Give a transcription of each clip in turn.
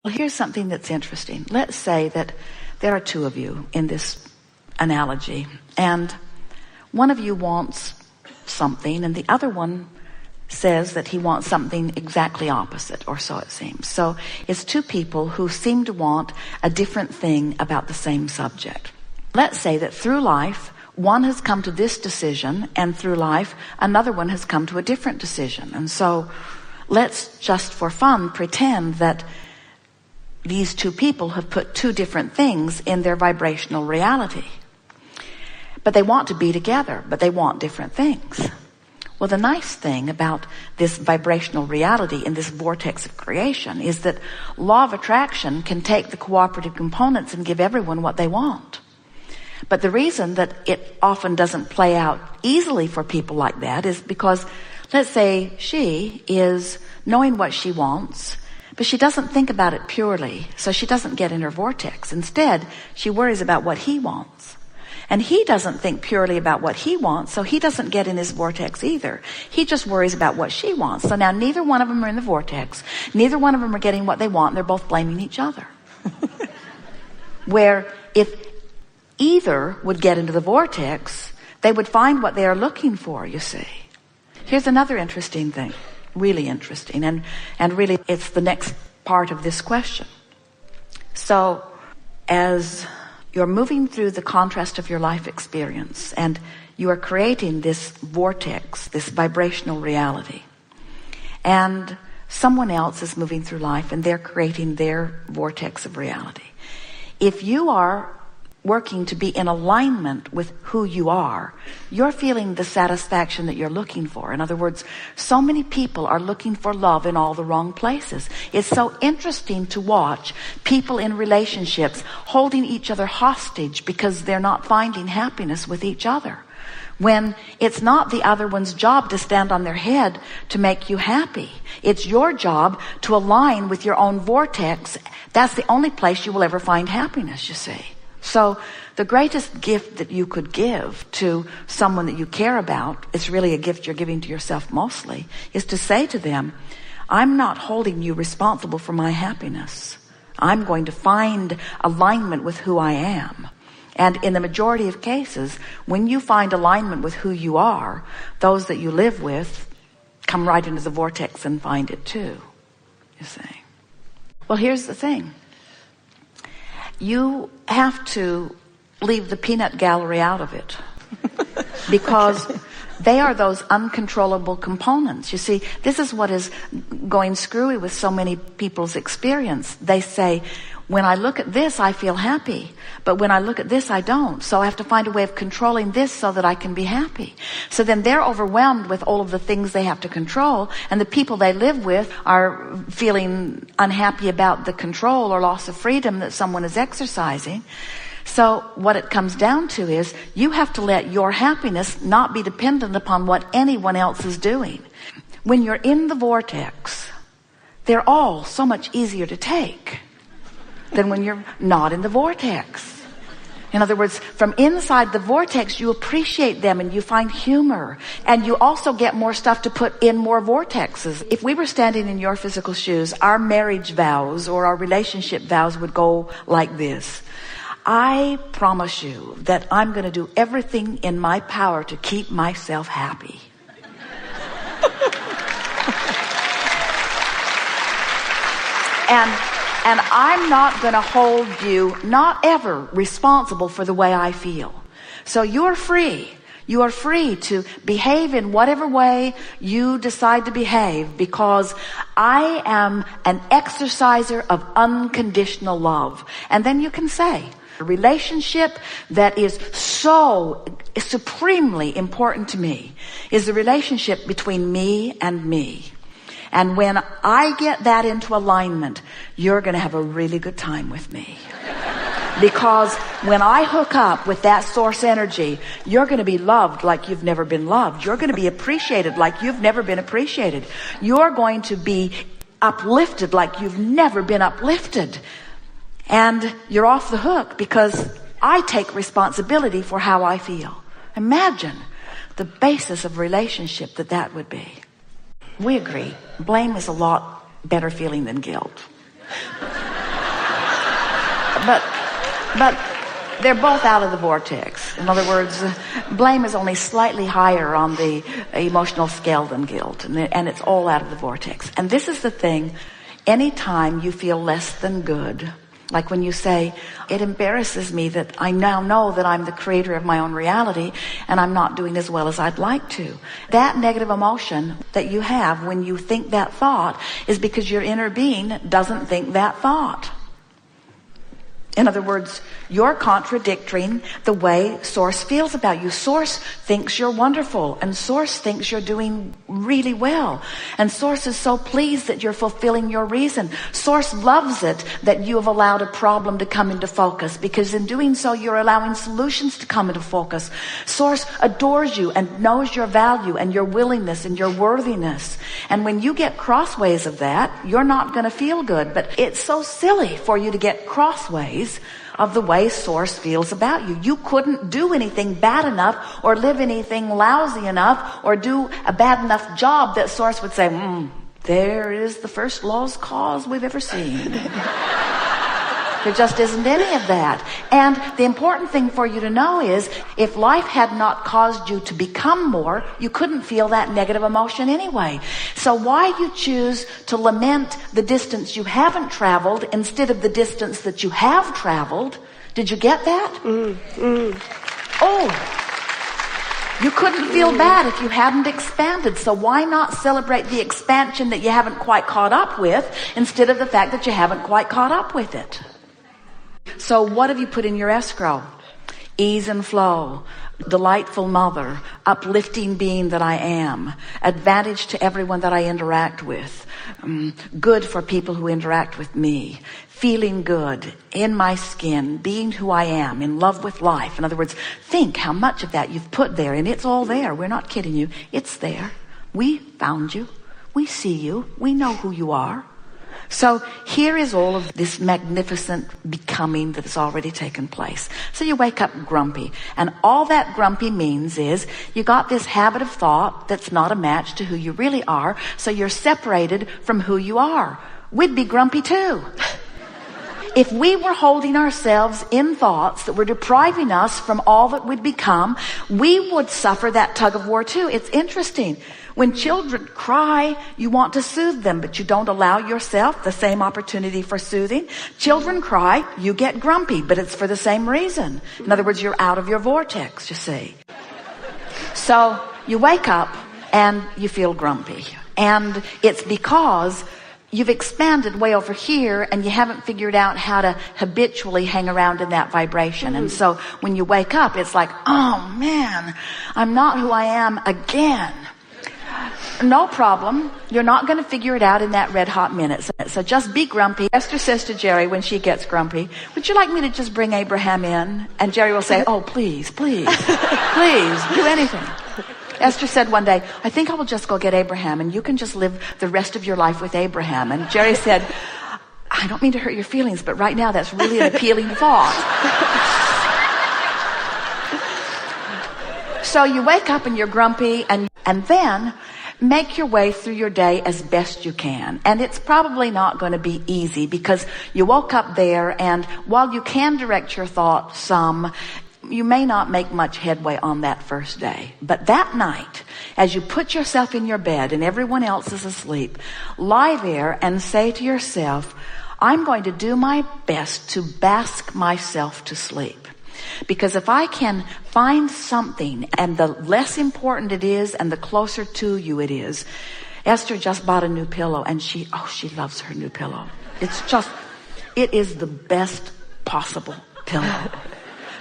Well, here's something that's interesting. Let's say that there are two of you in this analogy, and one of you wants something and the other one says that he wants something exactly opposite, or so it seems. So it's two people who seem to want a different thing about the same subject. Let's say that through life, one has come to this decision, and through life, another one has come to a different decision. And so let's just for fun pretend that these two people have put two different things in their vibrational reality. But they want to be together, but they want different things. Well, the nice thing about this vibrational reality in this vortex of creation is that law of attraction can take the cooperative components and give everyone what they want. But the reason that it often doesn't play out easily for people like that is because, let's say she is knowing what she wants, but she doesn't think about it purely, so she doesn't get in her vortex. Instead, she worries about what he wants. And he doesn't think purely about what he wants, so he doesn't get in his vortex either. He just worries about what she wants. So now neither one of them are in the vortex. Neither one of them are getting what they want. They're both blaming each other. Where if either would get into the vortex, they would find what they are looking for, you see. Here's another interesting thing, really interesting, and really it's the next part of this question. So as you're moving through the contrast of your life experience and you are creating this vortex, this vibrational reality, and someone else is moving through life and they're creating their vortex of reality. If you are working to be in alignment with who you are, you're feeling the satisfaction that you're looking for. In other words, so many people are looking for love in all the wrong places. It's so interesting to watch people in relationships holding each other hostage because they're not finding happiness with each other, when it's not the other one's job to stand on their head to make you happy. It's your job to align with your own vortex. That's the only place you will ever find happiness, you see. So the greatest gift that you could give to someone that you care about, it's really a gift you're giving to yourself mostly, is to say to them, I'm not holding you responsible for my happiness. I'm going to find alignment with who I am. And in the majority of cases, when you find alignment with who you are, those that you live with come right into the vortex and find it too, you see. Well, here's the thing. You have to leave the peanut gallery out of it because they are those uncontrollable components. You see, this is what is going screwy with so many people's experience. They say, when I look at this, I feel happy. But when I look at this, I don't. So I have to find a way of controlling this so that I can be happy. So then they're overwhelmed with all of the things they have to control. And the people they live with are feeling unhappy about the control or loss of freedom that someone is exercising. So what it comes down to is you have to let your happiness not be dependent upon what anyone else is doing. When you're in the vortex, they're all so much easier to take than when you're not in the vortex. In other words, from inside the vortex, you appreciate them and you find humor. And you also get more stuff to put in more vortexes. If we were standing in your physical shoes, our marriage vows or our relationship vows would go like this. I promise you that I'm going to do everything in my power to keep myself happy. And I'm not going to hold you, not ever, responsible for the way I feel. So you're free. You are free to behave in whatever way you decide to behave, because I am an exerciser of unconditional love. And then you can say, a relationship that is so supremely important to me is the relationship between me and me. And when I get that into alignment, you're going to have a really good time with me. Because when I hook up with that source energy, you're going to be loved like you've never been loved. You're going to be appreciated like you've never been appreciated. You're going to be uplifted like you've never been uplifted. And you're off the hook because I take responsibility for how I feel. Imagine the basis of relationship that would be. We agree. Blame is a lot better feeling than guilt. But they're both out of the vortex. In other words, blame is only slightly higher on the emotional scale than guilt, and it's all out of the vortex. And this is the thing, anytime you feel less than good, like when you say, it embarrasses me that I now know that I'm the creator of my own reality and I'm not doing as well as I'd like to. That negative emotion that you have when you think that thought is because your inner being doesn't think that thought. In other words, you're contradicting the way Source feels about you. Source thinks you're wonderful, and Source thinks you're doing really well. And Source is so pleased that you're fulfilling your reason. Source loves it that you have allowed a problem to come into focus, because in doing so, you're allowing solutions to come into focus. Source adores you and knows your value and your willingness and your worthiness. And when you get crossways of that, you're not going to feel good. But it's so silly for you to get crossways of the way Source feels about you. You couldn't do anything bad enough or live anything lousy enough or do a bad enough job that Source would say, there is the first lost cause we've ever seen. There just isn't any of that. And the important thing for you to know is, if life had not caused you to become more, you couldn't feel that negative emotion anyway. So why you choose to lament the distance you haven't traveled instead of the distance that you have traveled? Did you get that? Oh, you couldn't feel bad if you hadn't expanded. So why not celebrate the expansion that you haven't quite caught up with instead of the fact that you haven't quite caught up with it? So what have you put in your escrow? Ease and flow, delightful mother, uplifting being that I am, advantage to everyone that I interact with, good for people who interact with me, feeling good, in my skin, being who I am, in love with life. In other words, think how much of that you've put there, and it's all there. We're not kidding you. It's there. We found you. We see you. We know who you are. So here is all of this magnificent becoming that has already taken place. So you wake up grumpy, and all that grumpy means is you got this habit of thought that's not a match to who you really are, so you're separated from who you are. We'd be grumpy too. If we were holding ourselves in thoughts that were depriving us from all that we'd become, we would suffer that tug of war too. It's interesting. When children cry, you want to soothe them, but you don't allow yourself the same opportunity for soothing. Children cry, you get grumpy, but it's for the same reason. In other words, you're out of your vortex, you see. So you wake up and you feel grumpy. And it's because you've expanded way over here and you haven't figured out how to habitually hang around in that vibration. And so when you wake up, it's like, oh man, I'm not who I am again. No problem. You're not going to figure it out in that red hot minute. So just be grumpy. Esther says to Jerry when she gets grumpy, would you like me to just bring Abraham in? And Jerry will say, oh, please, please, please, do anything. Esther said one day, I think I will just go get Abraham and you can just live the rest of your life with Abraham. And Jerry said, I don't mean to hurt your feelings, but right now that's really an appealing thought. So you wake up and you're grumpy, and then make your way through your day as best you can. And it's probably not going to be easy because you woke up there, and while you can direct your thoughts some, you may not make much headway on that first day. But that night, as you put yourself in your bed and everyone else is asleep, lie there and say to yourself, I'm going to do my best to bask myself to sleep. Because if I can find something, and the less important it is and the closer to you it is. Esther just bought a new pillow, and she loves her new pillow. It is the best possible pillow.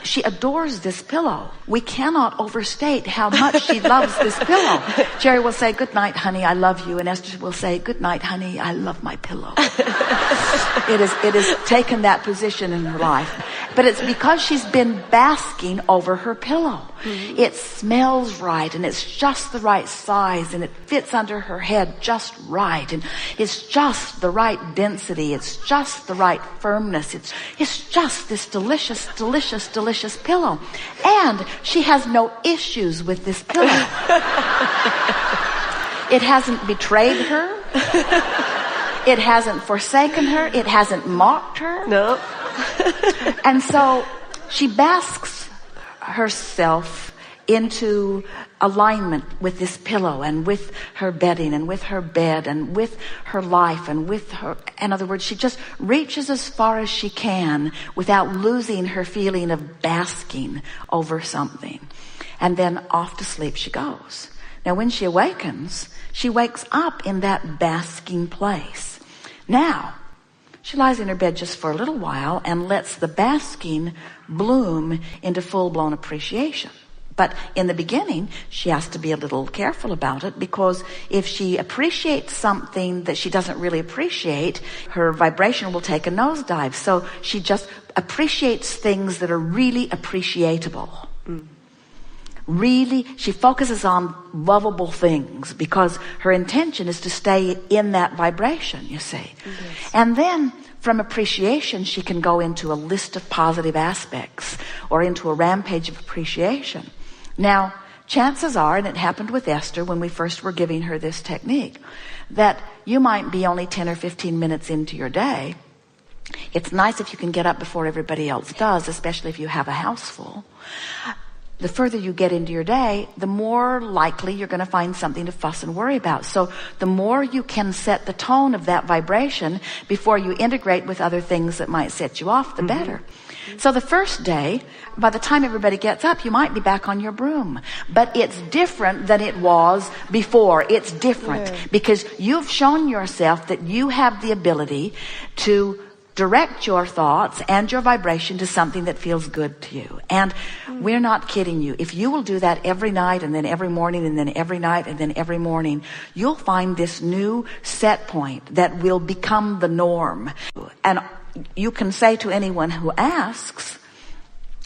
She adores this pillow. We cannot overstate how much she loves this pillow. Jerry will say, good night, honey, I love you. And Esther will say, good night, honey, I love my pillow. It has taken that position in her life. But it's because she's been basking over her pillow. Mm-hmm. It smells right, and it's just the right size, and it fits under her head just right, and it's just the right density. It's just the right firmness. It's just this delicious, delicious, delicious pillow. And she has no issues with this pillow. It hasn't betrayed her. It hasn't forsaken her. It hasn't mocked her. No. And so she basks herself into alignment with this pillow and with her bedding and with her bed and with her life and with her, in other words, she just reaches as far as she can without losing her feeling of basking over something. And then off to sleep she goes. Now when she awakens, she wakes up in that basking place. Now, she lies in her bed just for a little while and lets the basking bloom into full-blown appreciation. But in the beginning, she has to be a little careful about it, because if she appreciates something that she doesn't really appreciate, her vibration will take a nosedive. So she just appreciates things that are really appreciatable. Really, she focuses on lovable things because her intention is to stay in that vibration, you see. Yes. And then from appreciation, she can go into a list of positive aspects or into a rampage of appreciation. Now, chances are, and it happened with Esther when we first were giving her this technique, that you might be only 10 or 15 minutes into your day. It's nice if you can get up before everybody else does, especially if you have a house full. The further you get into your day, the more likely you're going to find something to fuss and worry about. So the more you can set the tone of that vibration before you integrate with other things that might set you off, the better. So the first day, by the time everybody gets up, you might be back on your broom. But it's different than it was before. It's different because you've shown yourself that you have the ability to direct your thoughts and your vibration to something that feels good to you. And we're not kidding you. If you will do that every night and then every morning and then every night and then every morning, you'll find this new set point that will become the norm. And you can say to anyone who asks,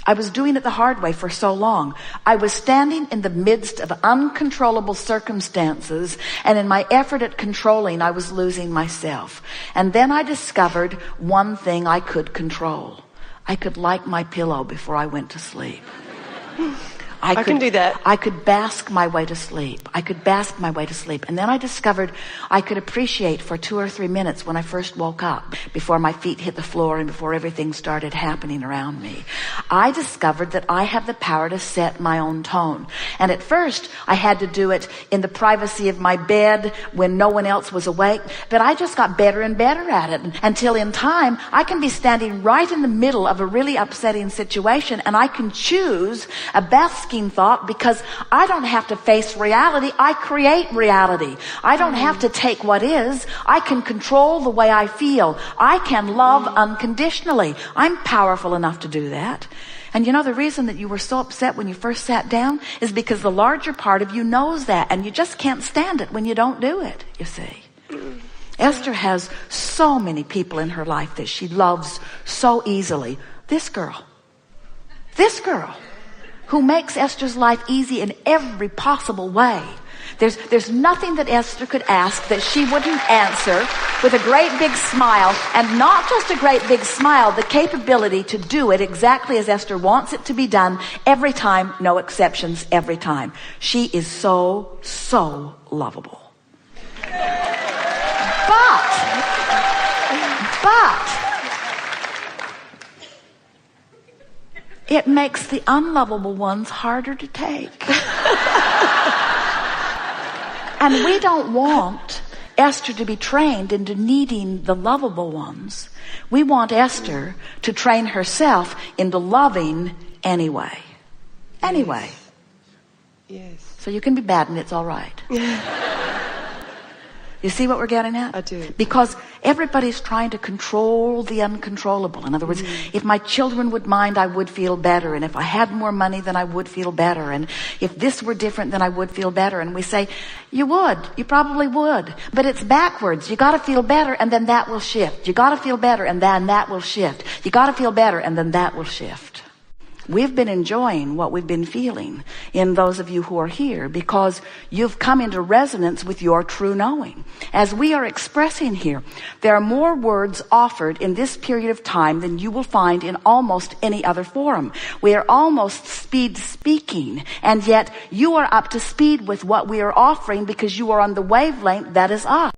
I was doing it the hard way for so long. I was standing in the midst of uncontrollable circumstances, and in my effort at controlling, I was losing myself. And then I discovered one thing I could control. I could like my pillow before I went to sleep. I can do that. I could bask my way to sleep. I could bask my way to sleep. And then I discovered I could appreciate for 2 or 3 minutes when I first woke up, before my feet hit the floor and before everything started happening around me. I discovered that I have the power to set my own tone. And at first, I had to do it in the privacy of my bed when no one else was awake. But I just got better and better at it until in time, I can be standing right in the middle of a really upsetting situation and I can choose a basking thought because I don't have to face reality. I create reality. I don't have to take what is. I can control the way I feel. I can love unconditionally. I'm powerful enough to do that. And you know, the reason that you were so upset when you first sat down is because the larger part of you knows that, and you just can't stand it when you don't do it, you see. Esther has so many people in her life that she loves so easily. This girl, who makes Esther's life easy in every possible way. There's nothing that Esther could ask that she wouldn't answer with a great big smile, and not just a great big smile, the capability to do it exactly as Esther wants it to be done every time, no exceptions, every time. She is so, so lovable. But it makes the unlovable ones harder to take. And we don't want Esther to be trained into needing the lovable ones. We want Esther to train herself into loving anyway. Anyway. Yes. So you can be bad and it's all right. You see what we're getting at? I do. Because everybody's trying to control the uncontrollable. In other words, if my children would mind, I would feel better. And if I had more money, then I would feel better. And if this were different, then I would feel better. And we say, you would. You probably would. But it's backwards. You got to feel better and then that will shift. You got to feel better and then that will shift. You got to feel better and then that will shift. We've been enjoying what we've been feeling in those of you who are here because you've come into resonance with your true knowing. As we are expressing here, there are more words offered in this period of time than you will find in almost any other forum. We are almost speed speaking, and yet you are up to speed with what we are offering because you are on the wavelength that is us.